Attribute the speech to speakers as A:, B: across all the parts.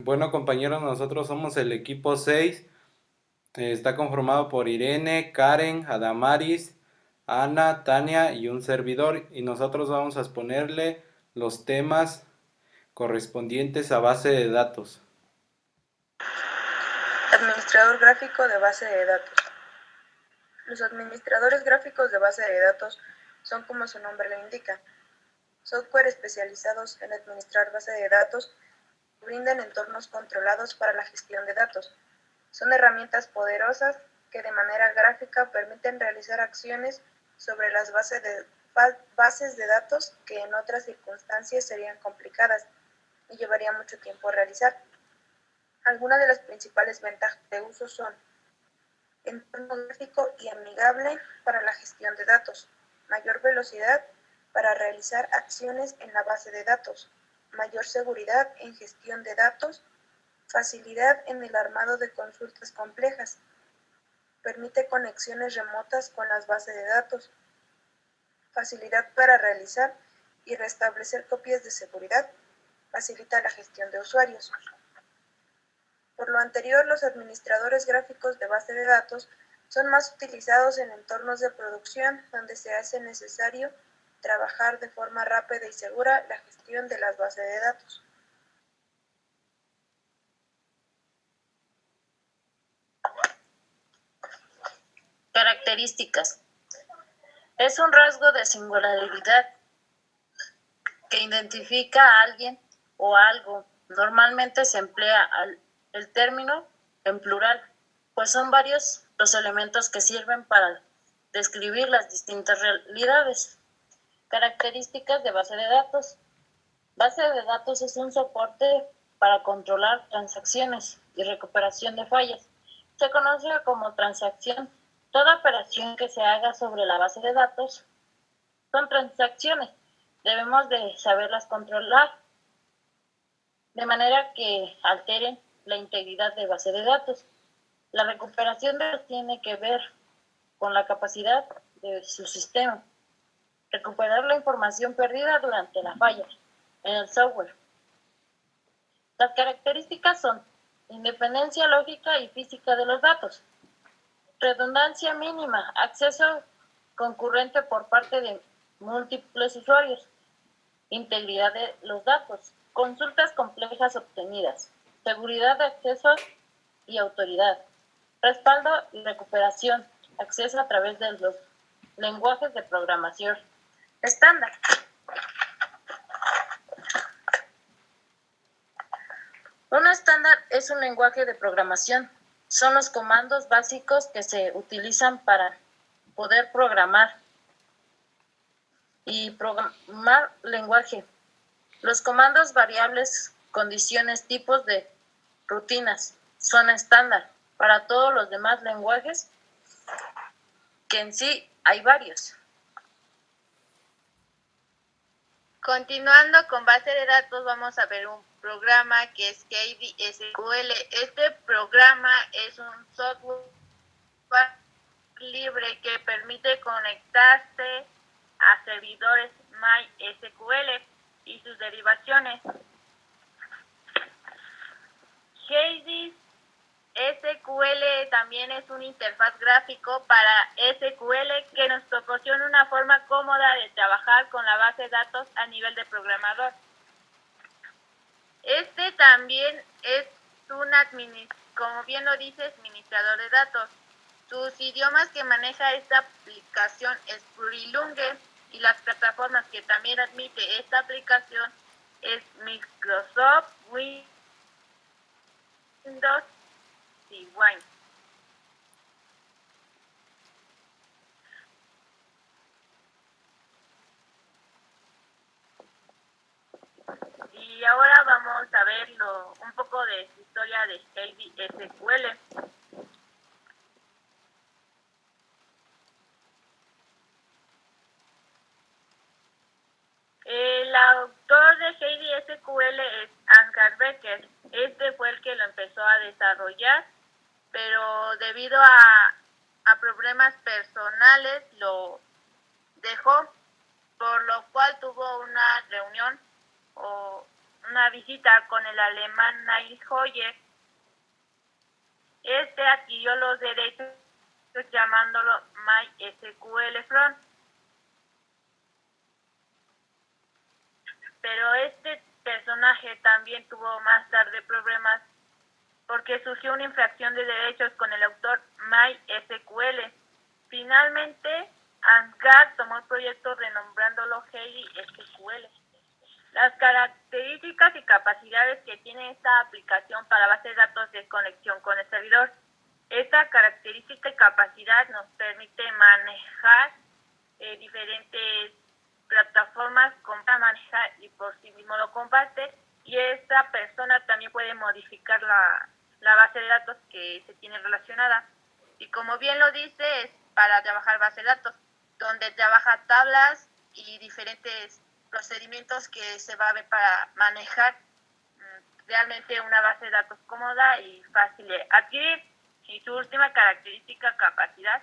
A: Bueno, compañeros, nosotros somos el equipo 6. Está conformado por Irene, Karen, Adamaris, Ana, Tania y un servidor. Y nosotros vamos a exponerle los temas correspondientes a base de datos.
B: Administrador gráfico de base de datos. Los administradores gráficos de base de datos son, como su nombre lo indica, software especializados en administrar base de datos que brindan entornos controlados para la gestión de datos. Son herramientas poderosas que de manera gráfica permiten realizar acciones sobre las bases de datos que en otras circunstancias serían complicadas y llevaría mucho tiempo realizar. Algunas de las principales ventajas de uso son entorno gráfico y amigable para la gestión de datos, mayor velocidad para realizar acciones en la base de datos, mayor seguridad en gestión de datos, facilidad en el armado de consultas complejas, permite conexiones remotas con las bases de datos, facilidad para realizar y restablecer copias de seguridad, facilita la gestión de usuarios. Por lo anterior, los administradores gráficos de base de datos son más utilizados en entornos de producción donde se hace necesario trabajar de forma rápida y segura la gestión de las bases de datos.
C: Características. Es un rasgo de singularidad que identifica a alguien o a algo. Normalmente se emplea el término en plural, pues son varios los elementos que sirven para describir las distintas realidades. Características de base de datos. Base de datos es un soporte para controlar transacciones y recuperación de fallas. Se conoce como transacción. Toda operación que se haga sobre la base de datos son transacciones. Debemos de saberlas controlar de manera que alteren la integridad de base de datos. La recuperación de datos tiene que ver con la capacidad de su sistema. Recuperar la información perdida durante la falla en el software. Las características son independencia lógica y física de los datos, redundancia mínima, acceso concurrente por parte de múltiples usuarios, integridad de los datos, consultas complejas obtenidas, seguridad de acceso y autoridad, respaldo y recuperación, acceso a través de los lenguajes de programación estándar. Un estándar es un lenguaje de programación. Son los comandos básicos que se utilizan para poder programar y programar lenguaje. Los comandos, variables, condiciones, tipos de rutinas son estándar para todos los demás lenguajes, que en sí hay varios.
D: Continuando con base de datos, vamos a ver un programa que es KDSQL. Este programa es un software libre que permite conectarse a servidores MySQL y sus derivaciones. SQL también es una interfaz gráfico para SQL que nos proporciona una forma cómoda de trabajar con la base de datos a nivel de programador. Este también es como bien lo dice, administrador de datos. Sus idiomas que maneja esta aplicación es Plurilingüe y las plataformas que también admite esta aplicación es Microsoft, Windows y Wine. Y ahora vamos a ver un poco de historia de KDSQL. El autor de KDSQL es Ansgar Becker. Este fue el que lo empezó a desarrollar, pero debido a problemas personales lo dejó, por lo cual tuvo una reunión o una visita con el alemán Niels Hoyer. Este adquirió los derechos llamándolo MySQL Front. Pero este personaje también tuvo más tarde problemas porque surgió una infracción de derechos con el autor MySQL. Finalmente, Ansgar tomó el proyecto renombrándolo Heidi SQL. Las características y capacidades que tiene esta aplicación para base de datos de conexión con el servidor. Esta característica y capacidad nos permite manejar diferentes plataformas para manejar y por sí mismo lo comparte, y esta persona también puede modificar la base de datos que se tiene relacionada. Y como bien lo dice, es para trabajar base de datos, donde trabaja tablas y diferentes procedimientos que se va a ver para manejar realmente una base de datos cómoda y fácil de adquirir. Y su última característica, capacidad,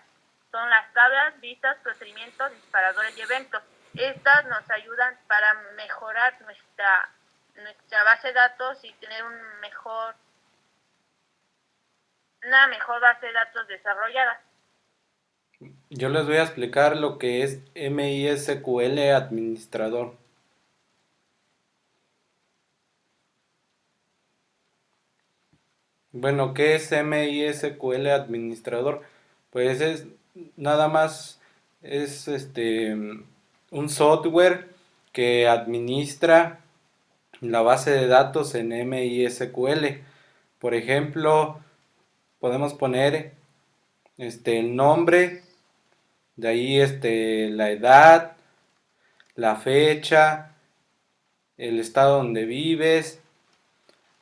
D: son las tablas, vistas, procedimientos, disparadores y eventos. Estas nos ayudan para mejorar nuestra base de datos y tener una mejor base de datos desarrollada.
A: Yo les voy a explicar lo que es MySQL administrador. Bueno, ¿qué es MySQL administrador? Pues es nada más es un software que administra la base de datos en MySQL. Por ejemplo, podemos poner el nombre, de ahí la edad, la fecha, el estado donde vives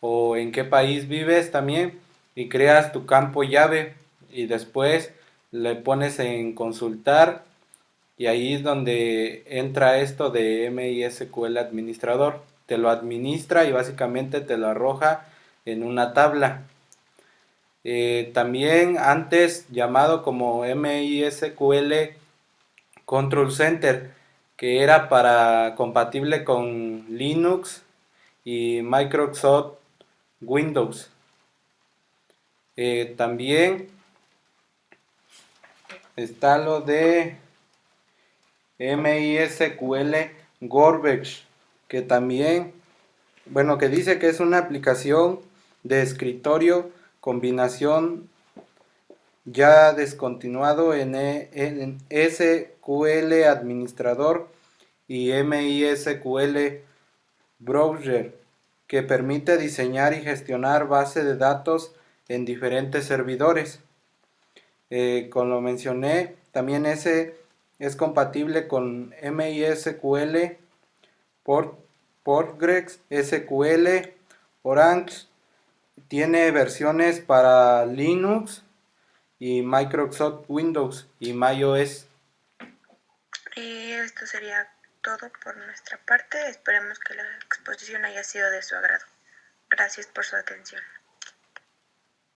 A: o en qué país vives también, y creas tu campo llave y después le pones en consultar, y ahí es donde entra esto de MySQL administrador. Te lo administra y básicamente te lo arroja en una tabla. También antes llamado como MySQL Control Center, que era para compatible con Linux y Microsoft Windows. También está lo de MySQL Garbage, que también, bueno, que dice que es una aplicación de escritorio combinación ya descontinuado en SQL Administrador y MySQL Browser, que permite diseñar y gestionar base de datos en diferentes servidores. Como lo mencioné, también ese es compatible con MySQL, Postgres SQL, Orange. Tiene versiones para Linux y Microsoft Windows y macOS.
B: Y esto sería todo por nuestra parte. Esperemos que la exposición haya sido de su agrado. Gracias por su atención.